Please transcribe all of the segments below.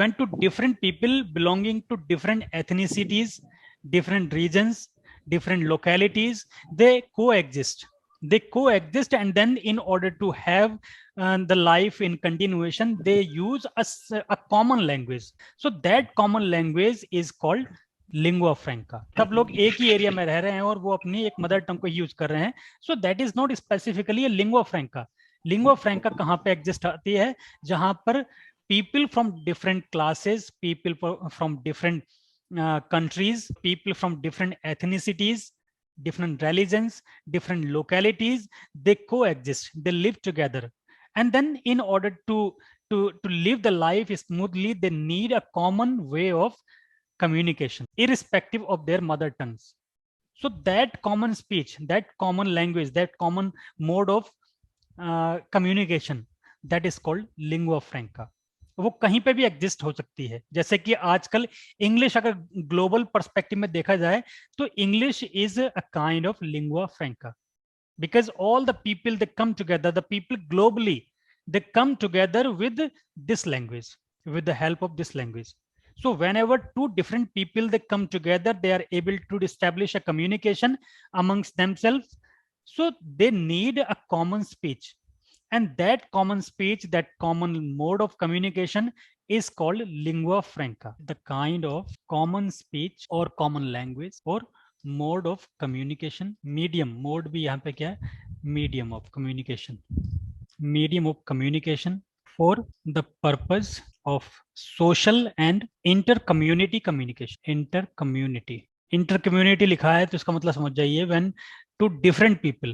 when two different people belonging to different ethnicities, different regions, different localities, they coexist. They coexist, and then in order to have the life in continuation, they use a common language. So that common language is called lingua franca. सब लोग एक ही area में रह रहे हैं और वो अपनी एक मदर टंग को यूज कर रहे हैं, so that is not specifically lingua franca. Lingua franca कहाँ पे एग्जिस्ट आती है? जहां पर people from different classes, people from different countries, people from different ethnicities, different religions, different localities, they coexist, they live together. And then in order to live the life smoothly, they need a common way of communication, irrespective of their mother tongues. So that common speech, that common language, that common mode of communication, that is called lingua franca. वो कहीं पे भी exist हो सकती है। जैसे कि आजकल इंग्लिश अगर ग्लोबल पर्सपेक्टिव में देखा जाए तो English is a kind of lingua फ्रैंका, because all the people they come together, the people globally, they come together with this language, with the help of this language. So whenever two different people they come together, they are able to establish a communication amongst themselves. So they need a common speech, and that common speech, that common mode of communication is called lingua franca, the kind of common speech or common language or mode of communication, medium, mode भी यहाँ पे क्या है, medium of communication, medium of communication for the purpose of social and inter-community communication. Inter-community लिखा है तो इसका मतलब समझ जाइए, when two different people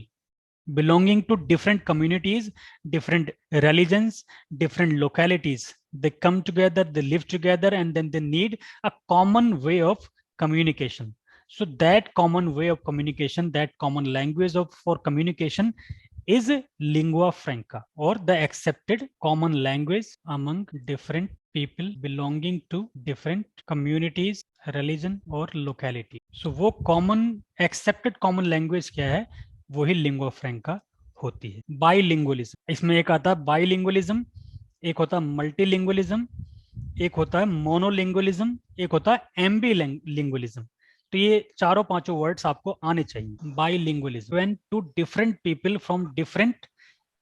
belonging to different communities, different religions, different localities, they come together, they live together, and then they need a common way of communication. So that common way of communication, that common language for communication is lingua franca, or the accepted common language among different people belonging to different communities, religion or locality. So वो common accepted common language क्या है? वही lingua फ्रैंका होती है। बाईलिंगुअलिज्म, इसमें एक आता है बाईलिंगुअलिज्म, एक होता है मल्टीलिंगुअलिज्म, एक होता है मोनोलिंगुअलिज्म, एक होता है एम्बीलिंगुअलिज्म। तो ये चारों पांचों वर्ड्स आपको आने चाहिए। Bilingualism, when two different people from different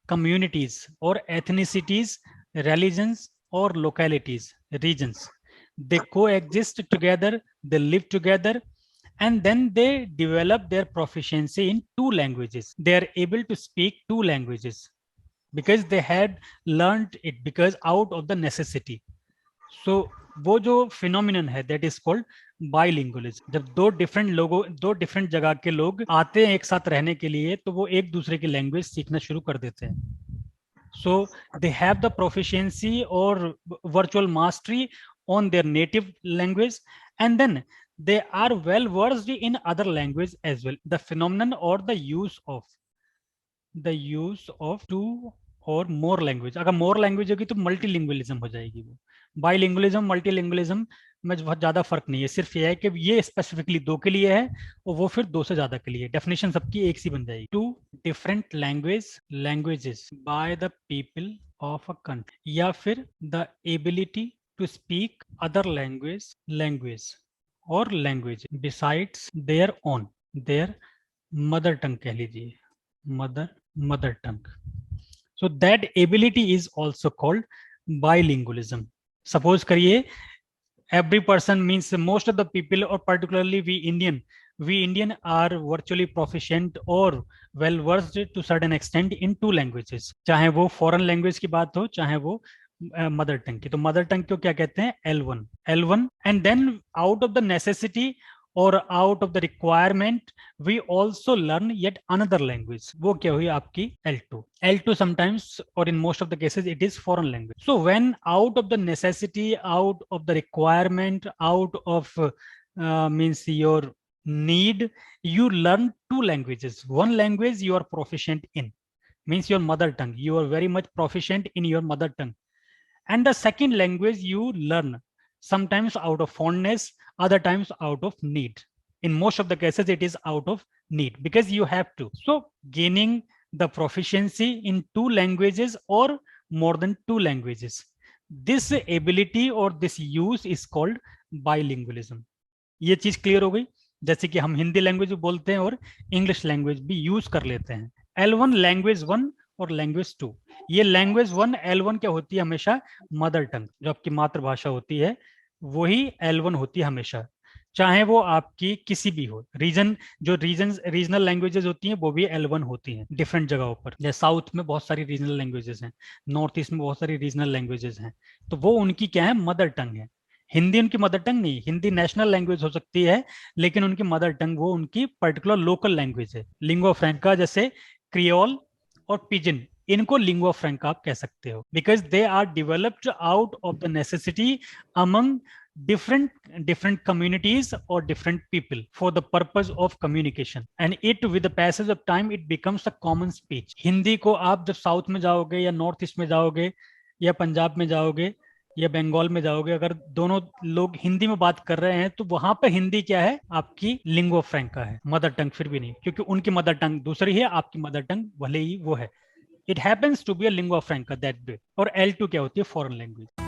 communities or ethnicities, religions or localities, regions, they coexist together, they live together, and then they develop their proficiency in two languages. They are able to speak two languages because they had learned it because out of the necessity. So वो जो phenomenon है that is called bilingualism. जब दो different लोगों, दो different जगह के लोग आते हैं एक साथ रहने के लिए, तो वो एक दूसरे की लैंग्वेज सीखना शुरू कर देते हैं। सो दे हैव द प्रोफिशिएंसी और virtual mastery on their native language, and then they are well versed in other language as well. The phenomenon or the use of two और मोर लैंग्वेज, अगर मोर लैंग्वेज होगी तो मल्टीलिंगुअलिज्म हो जाएगी। वो बाईलिंगुअलिज्म multilingualism में बहुत ज्यादा फर्क नहीं है, सिर्फ ये है कि ये स्पेसिफिकली दो के लिए है और वो फिर दो से ज्यादा के लिए। डेफिनेशन सबकी एक सी बन जाएगी। Two different languages by the people of a country, या फिर the ability to speak other language और language besides their own, their mother tongue कह लीजिए, mother tongue. So that ability is also called bilingualism. Suppose करिए every person, means most of the people or particularly we Indian are virtually proficient or well versed to certain extent in two languages. चाहे वो foreign language की बात हो, चाहे वो mother tongue की। तो मदर टंग को क्या कहते हैं? L1, and then out of the necessity or out of the requirement we also learn yet another language. वो क्या हुई आपकी L2 sometimes or in most of the cases it is foreign language. So when out of the necessity, out of the requirement, out of means your need, you learn two languages. One language you are proficient in, means your mother tongue, you are very much proficient in your mother tongue, and the second language you learn sometimes out of fondness, other times out of need. In most of the cases it is out of need because you have to. So gaining the proficiency in two languages or more than two languages, this ability और this use is called bilingualism. ये चीज clear हो गई। जैसे कि हम Hindi language भी बोलते हैं और इंग्लिश लैंग्वेज भी यूज कर लेते हैं। L1 लैंग्वेज 1 और लैंग्वेज 2। ये लैंग्वेज 1 L1 क्या होती है हमेशा, मदर टंग, जो आपकी मातृभाषा होती है वही L1 होती है हमेशा, चाहे वो आपकी किसी भी हो रीजन। जो रीजनल लैंग्वेजेस होती हैं वो भी L1 होती हैं डिफरेंट जगहों पर। जैसे साउथ में बहुत सारी रीजनल लैंग्वेजेस हैं, नॉर्थ ईस्ट में बहुत सारी रीजनल लैंग्वेजेस हैं, तो वो उनकी क्या है, मदर टंग है। हिंदी उनकी मदर टंग नहीं, हिंदी नेशनल लैंग्वेज हो सकती है, लेकिन उनकी मदर टंग वो उनकी पर्टिकुलर लोकल लैंग्वेज है। लिंगुआ फ्रैंका जैसे क्रियोल और पिजन, इनको लिंगुआ फ्रैंका आप कह सकते हो, because they are developed out of the necessity among different communities or different people for the purpose of communication, and it with the passage of time it becomes a common speech. Hindi को आप जब south में जाओगे या north east में जाओगे या पंजाब में जाओगे या बंगाल में जाओगे, अगर दोनों लोग हिंदी में बात कर रहे हैं तो वहां पर हिंदी क्या है, आपकी लिंगुआ फ्रैंका है, मदर टंग फिर भी नहीं, क्योंकि उनकी मदर टंग दूसरी है, आपकी मदर टंग भले ही वो है। It happens to be a lingua franca that way. और L2 क्या होती है, फॉरेन लैंग्वेज।